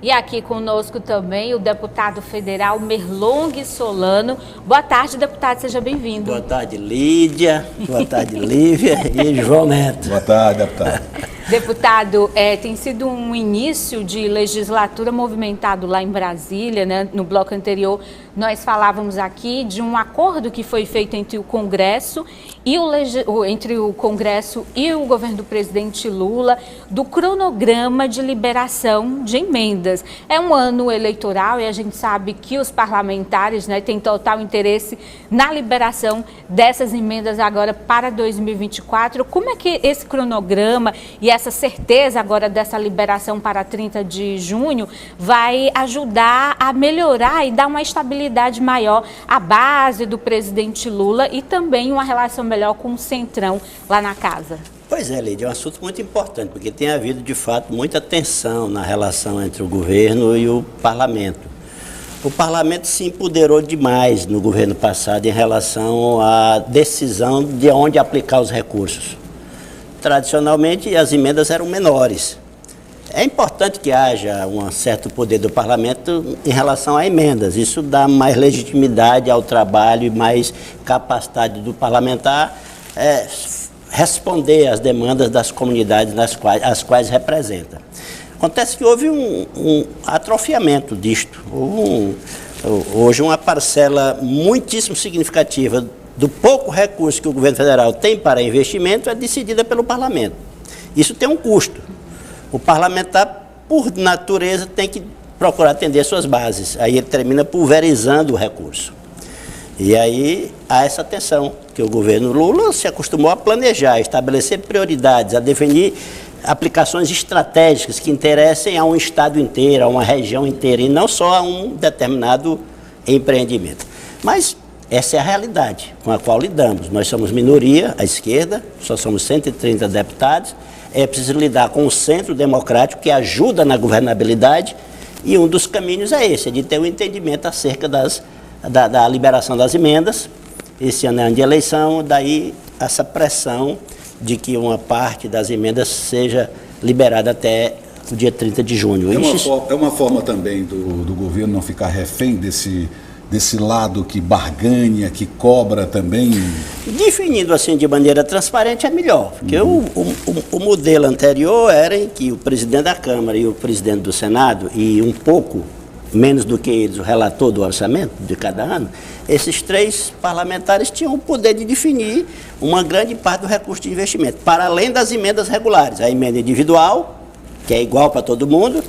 E aqui conosco também o deputado federal Merlong Solano. Boa tarde, deputado, seja bem-vindo. Boa tarde, Lídia. Boa tarde, Lívia e João Neto. Boa tarde, deputado. Deputado, tem sido um início de legislatura movimentado lá em Brasília, né? No bloco anterior nós falávamos aqui de um acordo que foi feito entre o Congresso e entre o Congresso e o governo do presidente Lula, do cronograma de liberação de emendas. É um ano eleitoral e a gente sabe que os parlamentares, né, têm total interesse na liberação dessas emendas agora para 2024. Como é que esse cronograma e essa certeza agora dessa liberação para 30 de junho vai ajudar a melhorar e dar uma estabilidade maior à base do presidente Lula e também uma relação melhor com o Centrão lá na casa? Pois é, Lídia, é um assunto muito importante, porque tem havido, de fato, muita tensão na relação entre o governo e o parlamento. O parlamento se empoderou demais no governo passado em relação à decisão de onde aplicar os recursos. Tradicionalmente, as emendas eram menores. É importante que haja um certo poder do parlamento em relação a emendas. Isso dá mais legitimidade ao trabalho e mais capacidade do parlamentar responder às demandas das comunidades as quais representa. Acontece que houve um atrofiamento disto. Hoje uma parcela muitíssimo significativa do pouco recurso que o governo federal tem para investimento é decidida pelo parlamento. Isso tem um custo. O parlamentar, por natureza, tem que procurar atender suas bases. Aí ele termina pulverizando o recurso. E aí há essa tensão, que o governo Lula se acostumou a planejar, a estabelecer prioridades, a definir aplicações estratégicas que interessem a um estado inteiro, a uma região inteira, e não só a um determinado empreendimento. Mas essa é a realidade com a qual lidamos. Nós somos minoria, a esquerda, só somos 130 deputados, é preciso lidar com o centro democrático que ajuda na governabilidade, e um dos caminhos é esse, de ter um entendimento acerca da liberação das emendas. Esse ano é ano de eleição, daí essa pressão de que uma parte das emendas seja liberada até o dia 30 de junho. É uma forma também do governo não ficar refém desse lado que barganha, que cobra também? Definindo assim de maneira transparente é melhor, porque o modelo anterior era em que o presidente da Câmara e o presidente do Senado, e um pouco menos do que eles, o relator do orçamento de cada ano, esses três parlamentares tinham o poder de definir uma grande parte do recurso de investimento, para além das emendas regulares, a emenda individual, que é igual para todo mundo,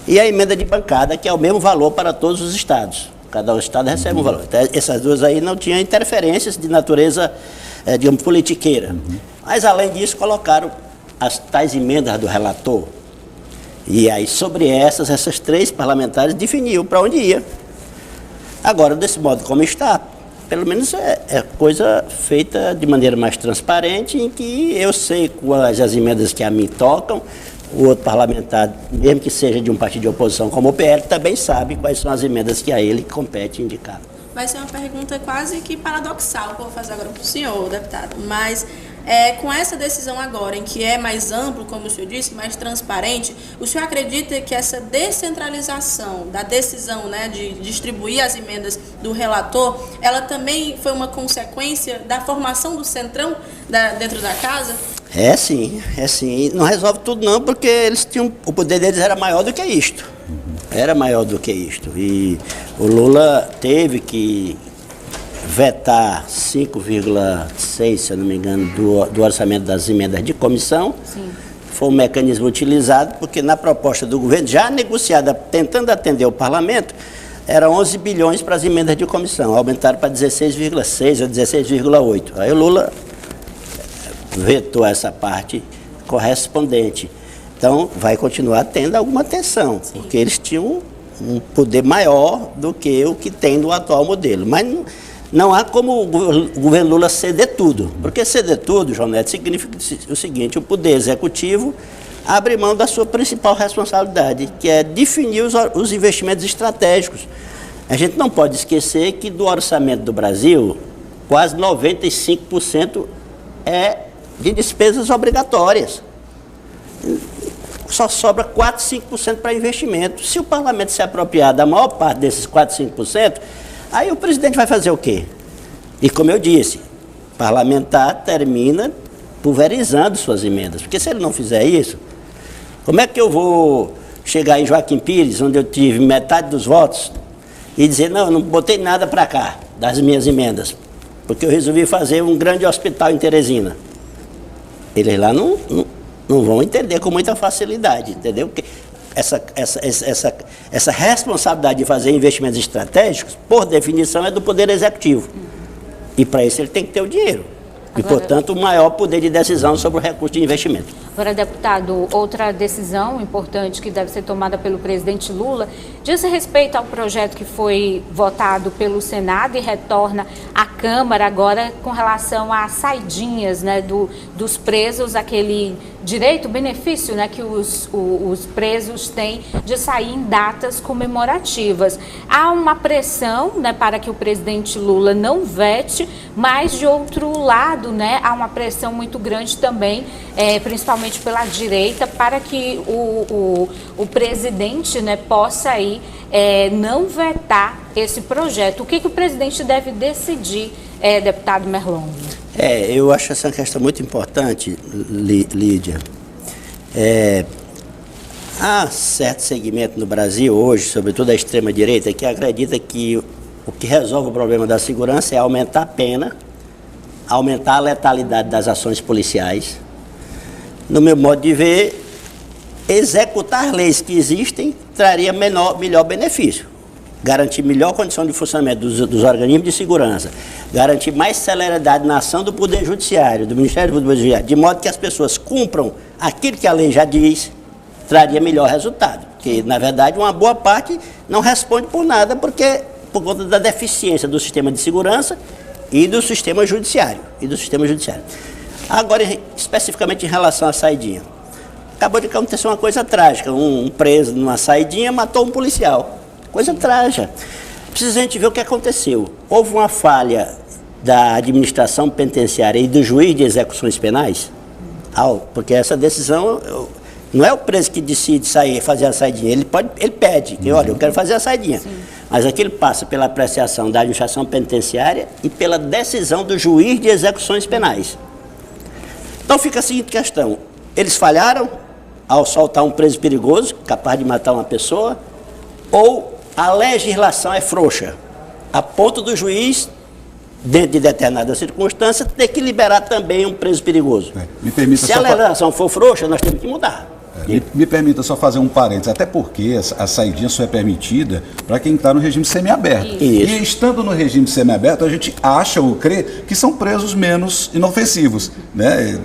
e a emenda de bancada, que é o mesmo valor para todos os estados. Cada estado recebe um valor. Então, essas duas aí não tinham interferências de natureza, digamos, politiqueira. Mas, além disso, colocaram as tais emendas do relator. E aí, sobre essas três parlamentares definiam para onde ia. Agora, desse modo como está, pelo menos é coisa feita de maneira mais transparente, em que eu sei quais as emendas que a mim tocam. O outro parlamentar, mesmo que seja de um partido de oposição como o PL, também sabe quais são as emendas que a ele compete indicar. Vai ser uma pergunta quase que paradoxal que eu vou fazer agora para o senhor, deputado, mas com essa decisão agora, em que é mais amplo, como o senhor disse, mais transparente, o senhor acredita que essa descentralização da decisão, né, de distribuir as emendas do relator, ela também foi uma consequência da formação do Centrão dentro da casa? É sim. Não resolve tudo não, porque eles tinham, o poder deles era maior do que isto. Era maior do que isto. E o Lula teve que vetar 5,6, se eu não me engano, do orçamento das emendas de comissão. Sim. Foi um mecanismo utilizado, porque na proposta do governo, já negociada, tentando atender o parlamento, era 11 bilhões para as emendas de comissão. Aumentaram para 16,6 ou 16,8. Aí o Lula vetou essa parte correspondente. Então, vai continuar tendo alguma tensão, porque eles tinham um poder maior do que o que tem no atual modelo. Mas não há como o governo Lula ceder tudo, porque ceder tudo, João Neto, significa o seguinte: o poder executivo abre mão da sua principal responsabilidade, que é definir os investimentos estratégicos. A gente não pode esquecer que do orçamento do Brasil, quase 95% é de despesas obrigatórias. só sobra 4, 5% para investimento. Se o parlamento se apropriar da maior parte desses 4, 5%, aí o presidente vai fazer o quê? E como eu disse, parlamentar termina pulverizando suas emendas, porque se ele não fizer isso, como é que eu vou chegar em Joaquim Pires, onde eu tive metade dos votos, e dizer, não, eu não botei nada para cá das minhas emendas, porque eu resolvi fazer um grande hospital em Teresina. Eles lá não vão entender com muita facilidade, entendeu? Porque essa responsabilidade de fazer investimentos estratégicos, por definição, é do Poder Executivo. E para isso ele tem que ter o dinheiro. E, portanto, o maior poder de decisão sobre o recurso de investimento. Agora, deputado, outra decisão importante que deve ser tomada pelo presidente Lula diz respeito ao projeto que foi votado pelo Senado e retorna à Câmara agora com relação às saidinhas, né, dos presos, aquele direito, benefício, né, que os presos têm de sair em datas comemorativas. Há uma pressão, né, para que o presidente Lula não vete, mas de outro lado, né, há uma pressão muito grande também, principalmente pela direita, para que o presidente, né, possa aí não vetar esse projeto. O que o presidente deve decidir, deputado Merlong? Eu acho essa questão muito importante, Lídia. Há certo segmento no Brasil hoje, sobretudo a extrema-direita, que acredita que o que resolve o problema da segurança é aumentar a pena, aumentar a letalidade das ações policiais. No meu modo de ver, executar leis que existem traria melhor benefício. Garantir melhor condição de funcionamento dos organismos de segurança, garantir mais celeridade na ação do Poder Judiciário, do Ministério do Poder Judiciário, de modo que as pessoas cumpram aquilo que a lei já diz, traria melhor resultado. Porque, na verdade, uma boa parte não responde por nada, por conta da deficiência do sistema de segurança e do sistema judiciário. Agora, especificamente em relação à saidinha. Acabou de acontecer uma coisa trágica. Um preso numa saidinha matou um policial. Coisa trágica. Precisa a gente ver o que aconteceu. Houve uma falha da administração penitenciária e do juiz de execuções penais, porque essa decisão não é o preso que decide fazer a saidinha. Ele pede, que olha, eu quero fazer a saidinha. Sim. Mas aquilo passa pela apreciação da administração penitenciária e pela decisão do juiz de execuções penais. Então fica a seguinte questão: eles falharam ao soltar um preso perigoso, capaz de matar uma pessoa, ou a legislação é frouxa, a ponto do juiz, dentro de determinada circunstância, ter que liberar também um preso perigoso. Se a legislação for frouxa, nós temos que mudar. Me permita só fazer um parênteses, até porque a saidinha só é permitida para quem está no regime semiaberto. Isso. E estando no regime semiaberto, a gente acha ou crê que são presos menos inofensivos, né?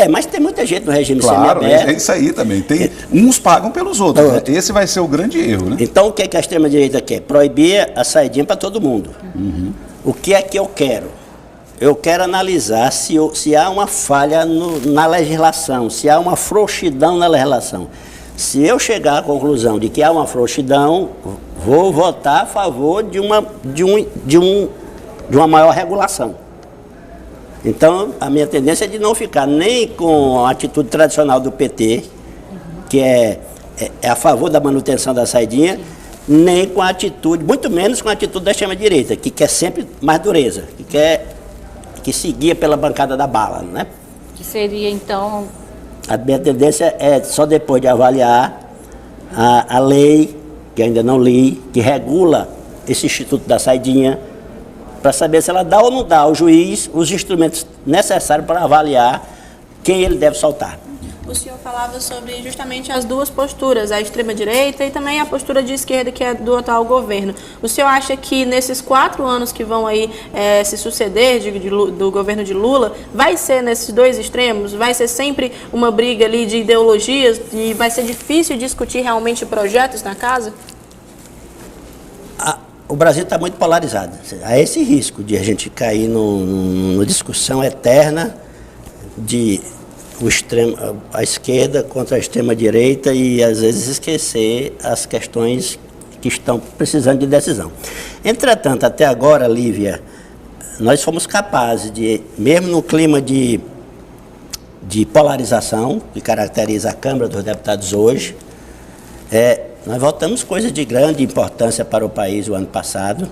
Mas tem muita gente no regime semiaberto. Claro, é isso aí também. Uns pagam pelos outros, né? Esse vai ser o grande erro, né? Então, o que a extrema-direita quer? Proibir a saidinha para todo mundo. Uhum. O que é que eu quero? Eu quero analisar se há uma falha na legislação, se há uma frouxidão na legislação. Se eu chegar à conclusão de que há uma frouxidão, vou votar a favor de uma maior regulação. Então, a minha tendência é de não ficar nem com a atitude tradicional do PT, que é a favor da manutenção da saidinha, nem com a atitude, muito menos com a atitude da extrema-direita, que quer sempre mais dureza, que seguia pela bancada da bala, né? Que seria, então... A minha tendência é, só depois de avaliar a lei, que ainda não li, que regula esse instituto da saidinha, para saber se ela dá ou não dá ao juiz os instrumentos necessários para avaliar quem ele deve soltar. O senhor falava sobre justamente as duas posturas, a extrema-direita e também a postura de esquerda, que é do atual governo. O senhor acha que nesses 4 anos que vão aí se suceder do governo de Lula, vai ser nesses dois extremos? Vai ser sempre uma briga ali de ideologias e vai ser difícil discutir realmente projetos na casa? O Brasil está muito polarizado. Há esse risco de a gente cair numa discussão eterna de a esquerda contra a extrema-direita e, às vezes, esquecer as questões que estão precisando de decisão. Entretanto, até agora, Lívia, nós fomos capazes de, mesmo no clima de de polarização que caracteriza a Câmara dos Deputados hoje. Nós votamos coisas de grande importância para o país o ano passado,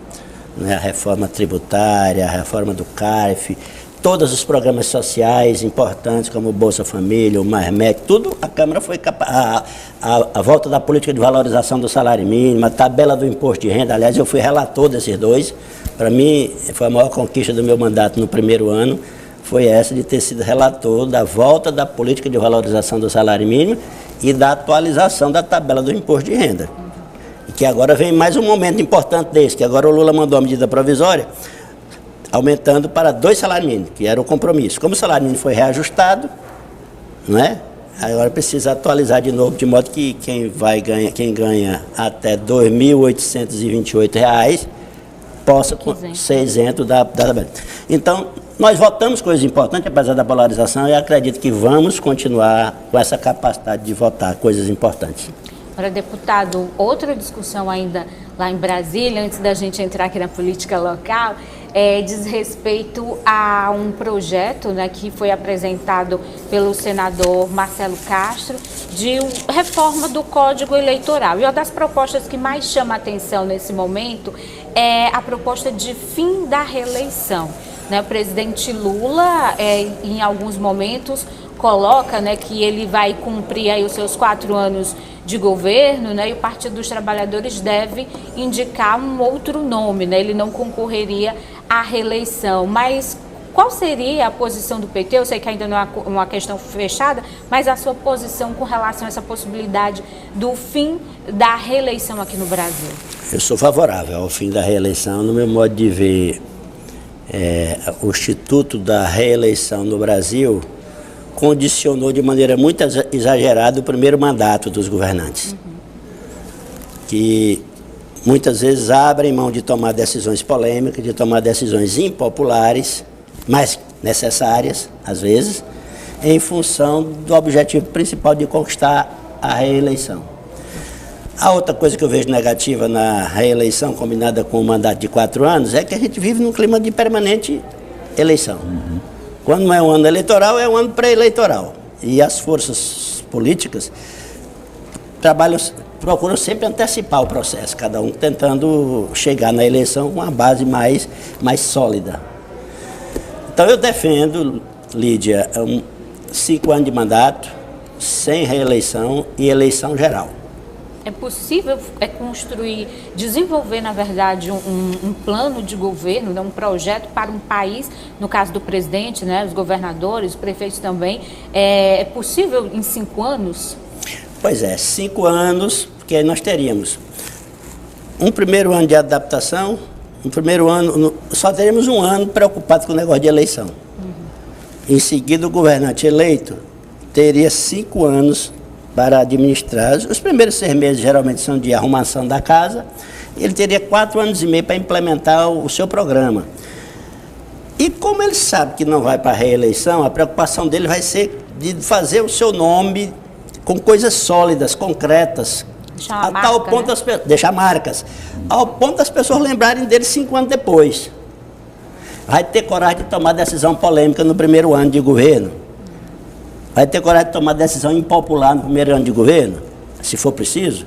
né? A reforma tributária, a reforma do CARF, todos os programas sociais importantes, como o Bolsa Família, o Mais Médico, tudo a Câmara foi capaz. A volta da política de valorização do salário mínimo, a tabela do imposto de renda, aliás, eu fui relator desses dois. Para mim, foi a maior conquista do meu mandato no primeiro ano, foi essa de ter sido relator da volta da política de valorização do salário mínimo e da atualização da tabela do imposto de renda. E que agora vem mais um momento importante desse, que agora o Lula mandou a medida provisória, aumentando para 2 salários mínimos, que era o compromisso. Como o salário mínimo foi reajustado, não é? Agora precisa atualizar de novo, de modo que quem ganha até R$ 2.828 possa ser isento da tabela. Então, nós votamos coisas importantes, apesar da polarização, e acredito que vamos continuar com essa capacidade de votar coisas importantes. Agora, deputado, outra discussão ainda lá em Brasília, antes da gente entrar aqui na política local, diz respeito a um projeto, né, que foi apresentado pelo senador Marcelo Castro de reforma do Código Eleitoral. E uma das propostas que mais chama a atenção nesse momento é a proposta de fim da reeleição. O presidente Lula, em alguns momentos, coloca, né, que ele vai cumprir aí os seus 4 anos de governo, né, e o Partido dos Trabalhadores deve indicar um outro nome, né, ele não concorreria à reeleição. Mas qual seria a posição do PT? Eu sei que ainda não é uma questão fechada, mas a sua posição com relação a essa possibilidade do fim da reeleição aqui no Brasil? Eu sou favorável ao fim da reeleição. No meu modo de ver, o Instituto da Reeleição no Brasil condicionou de maneira muito exagerada o primeiro mandato dos governantes, que muitas vezes abrem mão de tomar decisões polêmicas, de tomar decisões impopulares, mas necessárias, às vezes, em função do objetivo principal de conquistar a reeleição. A outra coisa que eu vejo negativa na reeleição combinada com o mandato de 4 anos é que a gente vive num clima de permanente eleição. Quando não é um ano eleitoral, é um ano pré-eleitoral. E as forças políticas procuram sempre antecipar o processo, cada um tentando chegar na eleição com uma base mais sólida. Então eu defendo, Lídia, 5 anos de mandato, sem reeleição e eleição geral. É possível construir, desenvolver, na verdade, um plano de governo, né, um projeto para um país, no caso do presidente, né, os governadores, os prefeitos também. É possível em 5 anos? Pois é, 5 anos, porque aí nós teríamos um primeiro ano de adaptação, só teríamos 1 ano preocupado com o negócio de eleição. Em seguida, o governante eleito teria 5 anos para administrar. Os primeiros 6 meses geralmente são de arrumação da casa. Ele teria 4 anos e meio para implementar o seu programa. E como ele sabe que não vai para a reeleição, a preocupação dele vai ser de fazer o seu nome com coisas sólidas, concretas, deixar marcas, ao ponto das pessoas lembrarem dele 5 anos depois. Vai ter coragem de tomar decisão polêmica no primeiro ano de governo. Vai ter coragem de tomar decisão impopular no primeiro ano de governo, se for preciso,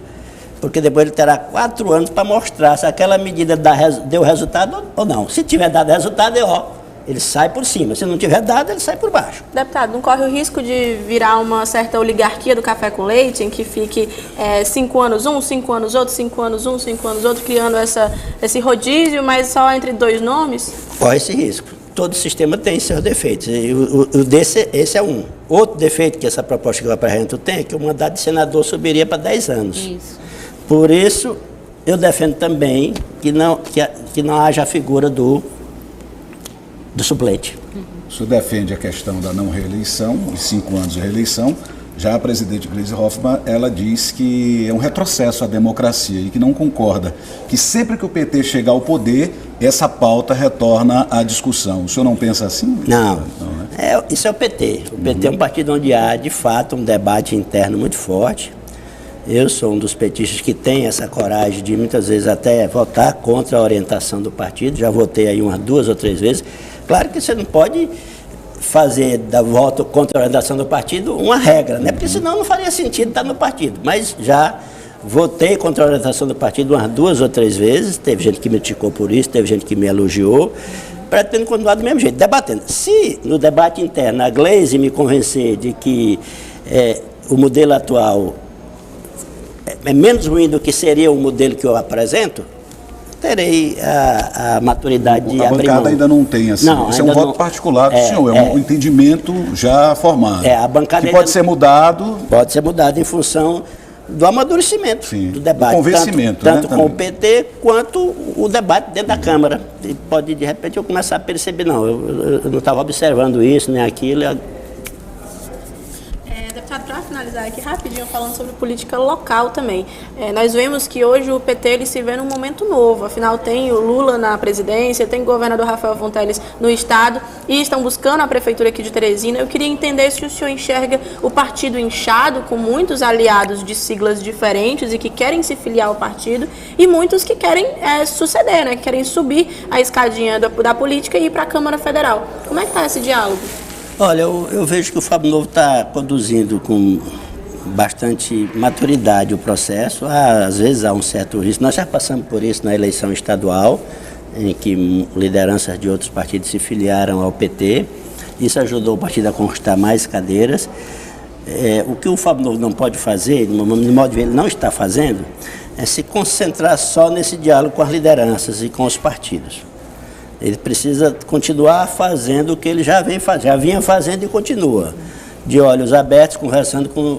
porque depois ele terá 4 anos para mostrar se aquela medida deu resultado ou não. Se tiver dado resultado, ele sai por cima. Se não tiver dado, ele sai por baixo. Deputado, não corre o risco de virar uma certa oligarquia do café com leite, em que fique 5 anos um, 5 anos outro, 5 anos um, 5 anos outro, criando esse rodízio, mas só entre 2 nomes? Corre esse risco. Todo sistema tem seus defeitos. Esse é um. Outro defeito que essa proposta que eu apresento tem é que o mandato de senador subiria para 10 anos. Isso. Por isso, eu defendo também que não haja a figura do suplente. O senhor defende a questão da não reeleição, os 5 anos de reeleição. Já a presidente Gleisi Hoffmann, ela diz que é um retrocesso à democracia e que não concorda, que sempre que o PT chegar ao poder, essa pauta retorna à discussão. O senhor não pensa assim? Não, né? Isso é o PT. O PT é um partido onde há, de fato, um debate interno muito forte. Eu sou um dos petistas que tem essa coragem de, muitas vezes, até votar contra a orientação do partido. Já votei aí 1, 2 ou 3 vezes. Claro que você não pode fazer da voto contra a orientação do partido uma regra, né? Porque senão não faria sentido estar no partido. Mas já votei contra a orientação do partido umas 2 ou 3 vezes, teve gente que me criticou por isso, teve gente que me elogiou, pretendo continuar do mesmo jeito, debatendo. Se no debate interno a Gleisi me convencer de que o modelo atual é menos ruim do que seria o modelo que eu apresento, terei a maturidade de abrir mão. A bancada ainda não tem, assim, não, esse é um voto particular do senhor, é um entendimento já formado. A bancada que pode ser mudado. Pode ser mudado em função do amadurecimento, sim, do debate. Do convencimento, tanto com o PT quanto o debate dentro da Câmara. E pode, de repente, eu começar a perceber, não, eu não estava observando isso, nem aquilo. Deputado, para finalizar aqui rapidinho, falando sobre política local também. Nós vemos que hoje o PT ele se vê num momento novo, afinal tem o Lula na presidência, tem o governador Rafael Fonteles no estado e estão buscando a prefeitura aqui de Teresina. Eu queria entender se o senhor enxerga o partido inchado, com muitos aliados de siglas diferentes e que querem se filiar ao partido, e muitos que querem suceder, né, que querem subir a escadinha da política e ir para a Câmara Federal. Como é que está esse diálogo? Olha, eu vejo que o Fábio Novo está conduzindo com bastante maturidade o processo. Às vezes há um certo risco. Nós já passamos por isso na eleição estadual, em que lideranças de outros partidos se filiaram ao PT. Isso ajudou o partido a conquistar mais cadeiras. O que o Fábio Novo não pode fazer, no modo de ver, ele não está fazendo, é se concentrar só nesse diálogo com as lideranças e com os partidos. Ele precisa continuar fazendo o que ele já vinha fazendo e continua, de olhos abertos, conversando com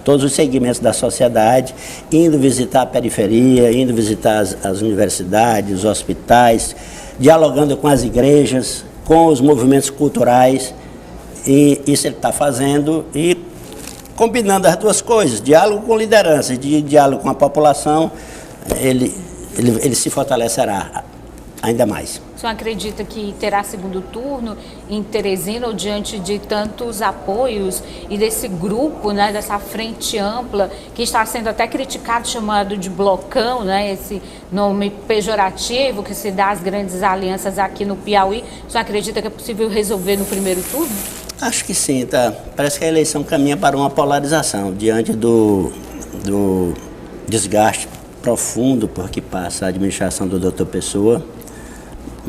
todos os segmentos da sociedade, indo visitar a periferia, indo visitar as universidades, os hospitais, dialogando com as igrejas, com os movimentos culturais, e isso ele está fazendo e combinando as duas coisas, diálogo com liderança e diálogo com a população, ele se fortalecerá ainda mais. O senhor acredita que terá segundo turno em Teresina ou diante de tantos apoios e desse grupo, né, dessa frente ampla, que está sendo até criticado, chamado de blocão, né, esse nome pejorativo que se dá às grandes alianças aqui no Piauí? O senhor acredita que é possível resolver no primeiro turno? Acho que sim, tá. Parece que a eleição caminha para uma polarização, diante do desgaste profundo por que passa a administração do Dr. Pessoa.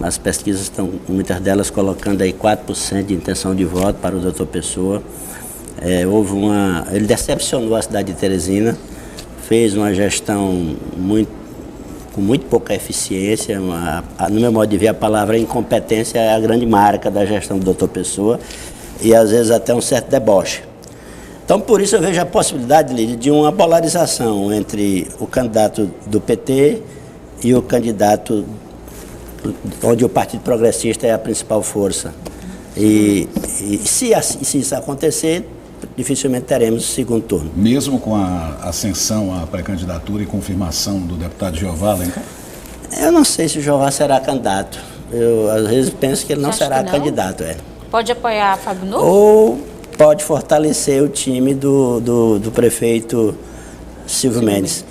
As pesquisas estão, muitas delas, colocando aí 4% de intenção de voto para o Dr. Pessoa. Ele decepcionou a cidade de Teresina, fez uma gestão com muito pouca eficiência. No meu modo de ver, a palavra incompetência é a grande marca da gestão do Dr. Pessoa e, às vezes, até um certo deboche. Então, por isso, eu vejo a possibilidade, Lídia, de uma polarização entre o candidato do PT e o candidato onde o Partido Progressista é a principal força. E se isso acontecer, dificilmente teremos o segundo turno. Mesmo com a ascensão à pré-candidatura e confirmação do deputado Jeová Alencar? Eu não sei se o Jeová será candidato. Eu, às vezes, penso que ele não será candidato. Pode apoiar Fábio Novo? Ou pode fortalecer o time do prefeito Silvio Mendes.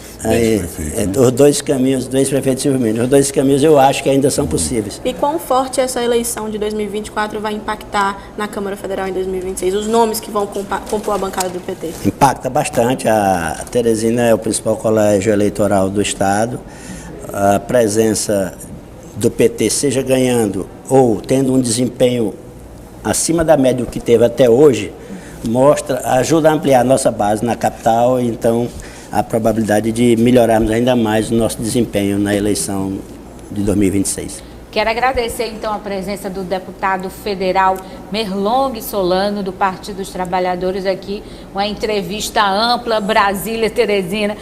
Os dois prefeitos Silvio Mendes, os dois caminhos eu acho que ainda são possíveis. E quão forte essa eleição de 2024 vai impactar na Câmara Federal em 2026? Os nomes que vão compor a bancada do PT? Impacta bastante. A Teresina é o principal colégio eleitoral do Estado. A presença do PT, seja ganhando ou tendo um desempenho acima da média que teve até hoje, ajuda a ampliar a nossa base na capital, então a probabilidade de melhorarmos ainda mais o nosso desempenho na eleição de 2026. Quero agradecer, então, a presença do deputado federal Merlong Solano, do Partido dos Trabalhadores, aqui, uma entrevista ampla, Brasília, Teresina.